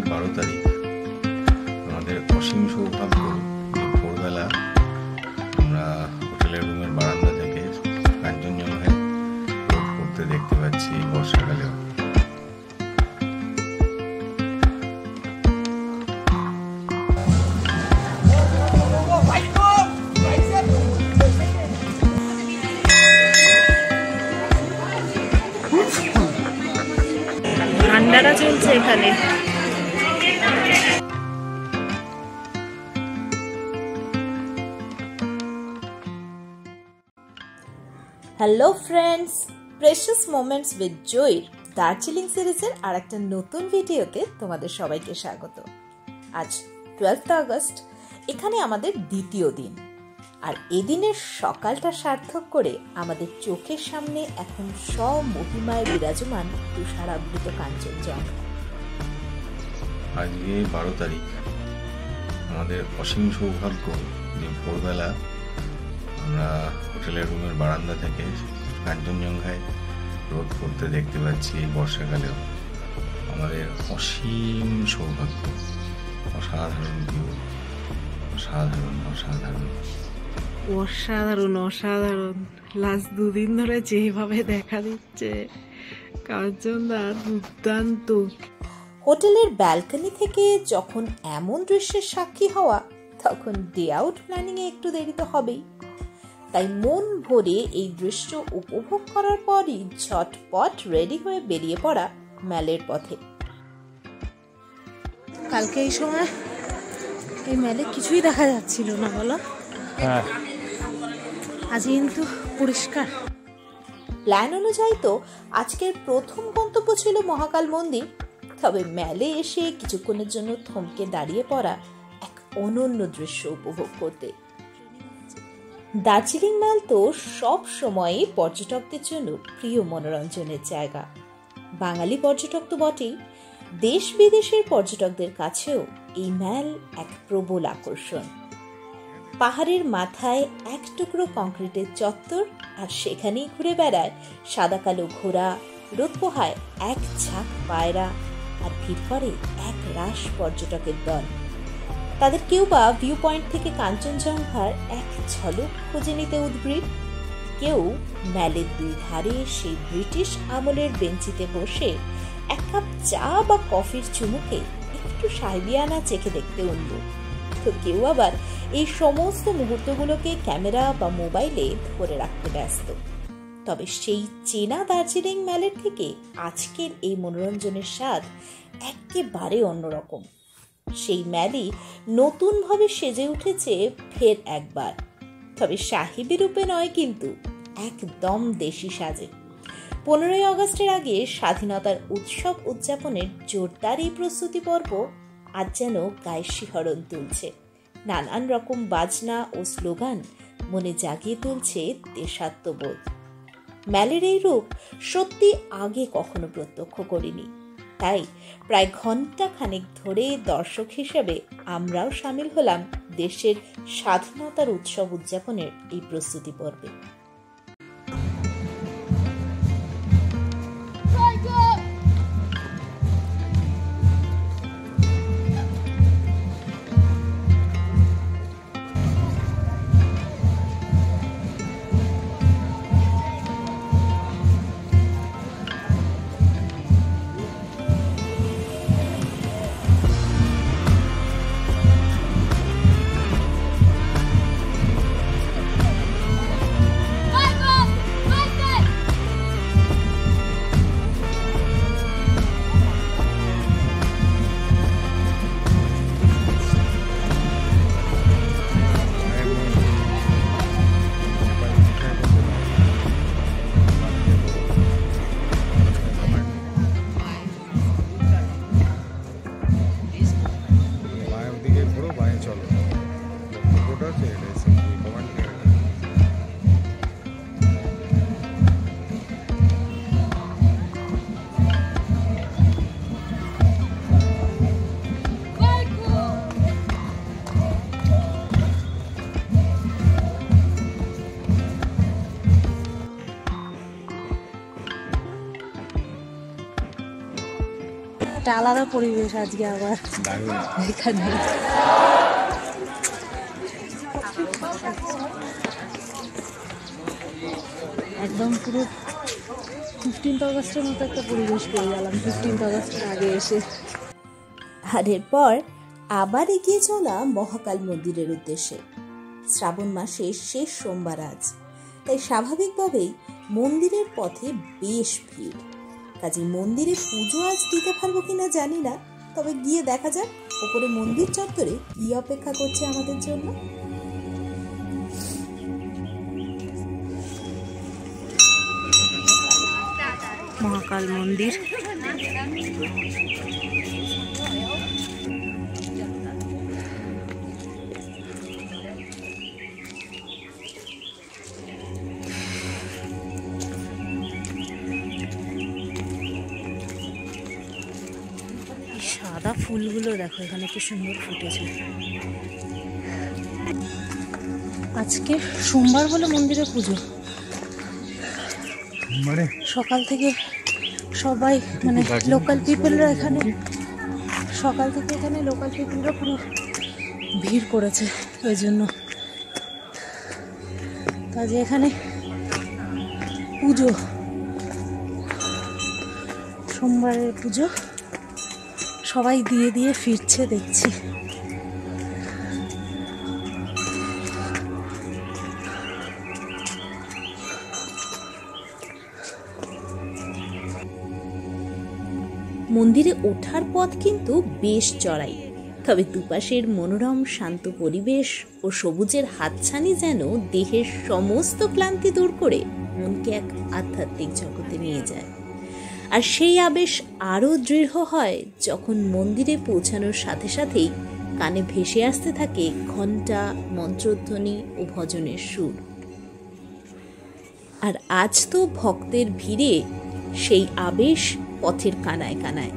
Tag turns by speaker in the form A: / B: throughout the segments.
A: 12 তারিখ আমাদের অসীম সৌভাগ্য যে ভোরবেলা আমরা হোটেলের রুমের বারান্দা থেকে কাঞ্চনজঙ্ঘায় রোদ করতে দেখতে পাচ্ছি বর্ষাকালেও।
B: ঠান্ডাটা চলছে এখানে। Hello friends, precious moments with জয়ের দার্জিলিং সিরিজের আর একটা নতুন ভিডিওতে তোমাদের সবাইকে স্বাগত। আজ 12 আগস্ট, এখানে আমাদের দ্বিতীয় দিন, আর এদিনের সকালটা সার্থক করে আমাদের চোখের সামনে এখন স্বমহিমায় বিরাজমান তুষারাবৃত কাঞ্চনজঙ্ঘা।
A: আজকে 12 তারিখ আমাদের অসীম সৌভাগ্য যে ভোরবেলা আমরা হোটেলের রুমের বারান্দা থেকে কাঞ্চনজঙ্ঘায় রোদ করতে দেখতে পাচ্ছি এই বর্ষাকালেও। আমাদের অসীম সৌভাগ্য, অসাধারণ ভিউ, অসাধারণ অসাধারণ
B: অসাধারণ অসাধারণ। লাস্ট দুদিন ধরে যেভাবে দেখা দিচ্ছে কাঞ্চনজঙ্ঘা দুর্দান্ত।
C: হোটেলের ব্যালকনি থেকে যখন এমন দৃশ্যের সাক্ষী হওয়া, তখন ডে আউট প্ল্যানিংয়ে একটু দেরি তো হবেই। তাই মন ভরে এই দৃশ্য উপভোগ করার পরই ঝটপট রেডি হয়ে বেরিয়ে পড়া ম্যালের পথে।
B: কালকে এই সময় এই ম্যালে কিছুই দেখা যাচ্ছিল না, বলো?
A: হ্যাঁ,
B: আজ কিন্তু পরিষ্কার।
C: প্ল্যান অনুযায়ী তো আজকের প্রথম গন্তব্য ছিল মহাকাল মন্দির, তবে ম্যালে এসে কিছুক্ষণের জন্য থমকে দাঁড়িয়ে পড়া এক অনন্য দৃশ্য উপভোগ করতে। দার্জিলিং ম্যাল তো সব সময়ই পর্যটকদের জন্য প্রিয় মনোরঞ্জনের জায়গা। বাঙালি পর্যটক তো বটেই, দেশ বিদেশের পর্যটকদের কাছেও এই ম্যাল এক প্রবল আকর্ষণ। পাহাড়ের মাথায় এক টুকরো কংক্রিটের চত্বর, আর সেখানেই ঘুরে বেড়ায় সাদা কালো ঘোড়া, রোদ পোহায় এক ঝাঁক পায়রা, আর ভিড় করে এক রাশ পর্যটকের দল। তাদের কেউ বা ভিউ পয়েন্ট থেকে কাঞ্চনজঙ্ঘার এক ঝলক খুঁজে নিতে উদ্গ্রীব, কেউ ম্যালের দুই ধারে সেই ব্রিটিশ আমলের বেঞ্চিতে বসে এক কাপ চা বা কফির চুমুকে একটু সাহেবিয়ানা চেখে দেখতে উন্মুখ, তো কেউ আবার এই সমস্ত মুহূর্তগুলোকে ক্যামেরা বা মোবাইলে ধরে রাখতে ব্যস্ত। তবে সেই চেনা দার্জিলিং ম্যালের থেকে আজকের এই মনোরঞ্জনের স্বাদ একেবারে অন্যরকম। সেই ম্যালই নতুনভাবে সেজে উঠেছে ফের একবার, তবে সাহেবী রূপে নয়, কিন্তু একদম দেশি সাজে। 15ই আগস্টের আগে স্বাধীনতার উৎসব উদযাপনের জোরদার এই প্রস্তুতি পর্ব আজ যেন গায়ে শিহরণ তুলছে। নানান রকম বাজনা ও স্লোগান মনে জাগিয়ে তুলছে দেশাত্মবোধ। ম্যালের এই রূপ সত্যি আগে কখনো প্রত্যক্ষ করিনি, তাই প্রায় ঘন্টা খানেক ধরে দর্শক হিসেবে আমরাও সামিল হলাম দেশের স্বাধীনতার উৎসব উদযাপনের এই প্রস্তুতি পর্বে।
B: একটা আলাদা পরিবেশ আজকে আবার এখানে। একদম পুরো 15th অগস্টের মতো একটা পরিবেশ পেয়ে গেলাম 15th অগস্টের আগে এসে।
C: আর এরপর আবার এগিয়ে চলা মহাকাল মন্দিরের উদ্দেশ্যে। শ্রাবণ মাসের শেষ সোমবার আজ, তাই স্বাভাবিকভাবেই মন্দিরের পথে বেশ ভিড়। কাজে মন্দিরে পুজো আজ দিতে পারবো কিনা জানি না, তবে গিয়ে দেখা যাক ওপরে মন্দির চত্বরে কি অপেক্ষা করছে আমাদের জন্য।
B: মহাকাল মন্দির, সাদা ফুলগুলো দেখো এখানে কি সুন্দর ফুটেছে। আজকে সোমবার বলে মন্দিরে পুজো, সকাল থেকে সবাই মানে লোকাল পিপলরা এখানে সকাল থেকে এখানে লোকাল পিপলরা পুরো ভিড় করেছে। ওই জন্য কাজে এখানে পুজো, সোমবারের পুজো সবাই দিয়ে দিয়ে ফিরছে দেখছি।
C: মন্দিরে ওঠার পথ কিন্তু বেশ চড়াই, তবে দুপাশের মনোরম শান্ত পরিবেশ ও সবুজের হাতছানি যেন দেহের সমস্ত ক্লান্তি দূর করে মনকে এক আধ্যাত্মিক জগতে নিয়ে যায়। আর সেই আবেশ আরও দৃঢ় হয় যখন মন্দিরে পৌঁছানোর সাথে সাথেই কানে ভেসে আসতে থাকে ঘণ্টা, মন্ত্রধ্বনি ও ভজনের সুর। আর আজ তো ভক্তের ভিড়ে সেই আবেশ পথের কানায় কানায়।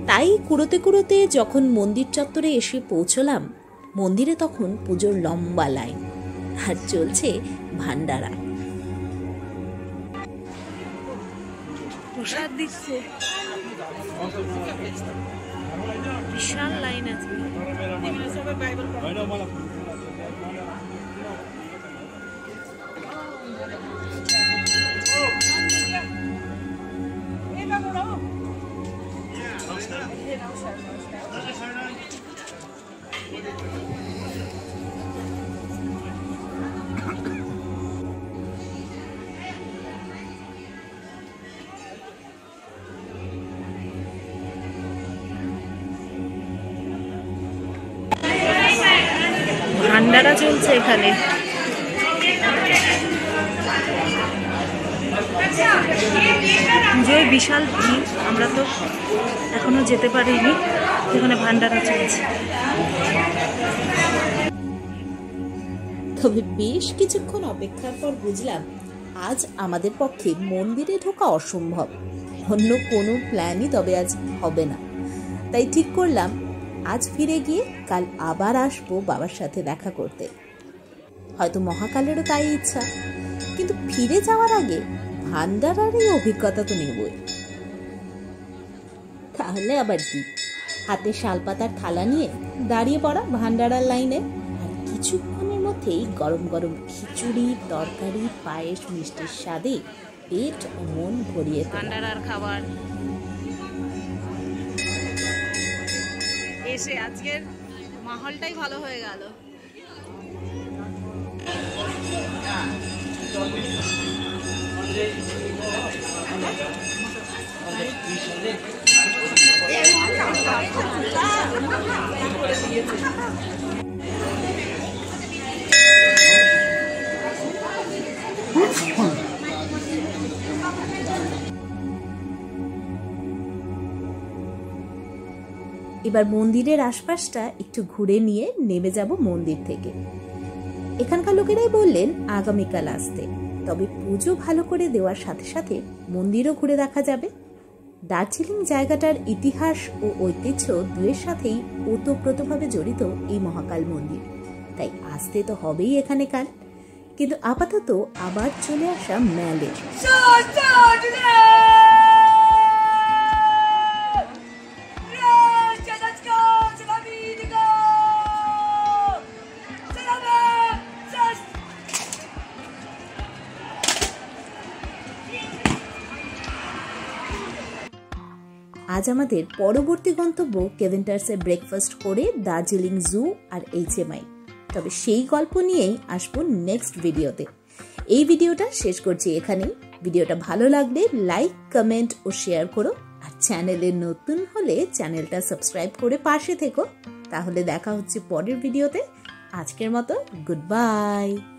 C: তাই কুড়োতে কুড়োতে যখন মন্দির চত্বরে এসে পৌঁছলাম, মন্দিরে তখন পুজোর লম্বা লাইন আর চলছে ভান্ডারা।
B: প্রসাদ দিচ্ছে, বিশাল লাইন আছে। ভান্ডারা চলছে এখানে। পুজোয় বিশাল ভিড়, আমরা তো এখনো যেতে পারিনি, এখানে ভান্ডারা চলছে।
C: তবে বেশ কিছুক্ষণ অপেক্ষার পর বুঝলাম আজ আমাদের পক্ষে মন্দিরে ঢোকা অসম্ভব। অন্য কোনো প্ল্যানই তবে আজ হবে না। তাই ঠিক করলাম আজ ফিরে গিয়ে কাল আবার আসবো বাবার সাথে দেখা করতে। হয়তো মহাকালেরও তাই ইচ্ছা, কিন্তু ফিরে যাওয়ার আগে ভান্ডারার এই অভিজ্ঞতা তো নেবই। তাহলে আবার কি, হাতে শালপাতার থালা নিয়ে দাঁড়িয়ে পড়া ভান্ডারার লাইনে, আর কিছুক্ষণের মধ্যেই গরম গরম খিচুড়ি, তরকারি, পায়েস, মিষ্টির স্বাদে পেট ও মন ভরিয়ে
B: ভান্ডারার খাবার এসে আজকের মাহলটাই ভালো হয়ে গেল।
C: এবার মন্দিরের আশপাশটা একটু ঘুরে নিয়ে নেমে যাব মন্দির থেকে। এখানকার লোকেরাই বললেন আগামীকাল আসতে, তবে পুজো ভালো করে দেওয়ার সাথে সাথে মন্দিরও ঘুরে দেখা যাবে। দার্জিলিং জায়গাটার ইতিহাস ও ঐতিহ্য দুয়ের সাথেই ওতপ্রোতভাবে জড়িত এই মহাকাল মন্দির, তাই আসতে তো হবেই এখানে কাল। কিন্তু আপাতত আবার চলে আসা মেলে। আজ আমাদের পরবর্তী গন্তব্য কেভেন্টার্সে ব্রেকফাস্ট করে দার্জিলিং জু আর HMI। তবে সেই গল্প নিয়েই আসবো নেক্সট ভিডিওতে। এই ভিডিওটা শেষ করছি এখানেই। ভিডিওটা ভালো লাগলে লাইক, কমেন্ট ও শেয়ার করো। আর চ্যানেলে নতুন হলে চ্যানেলটা সাবস্ক্রাইব করে পাশে থেকো। তাহলে দেখা হচ্ছে পরের ভিডিওতে। আজকের মতো গুড বাই।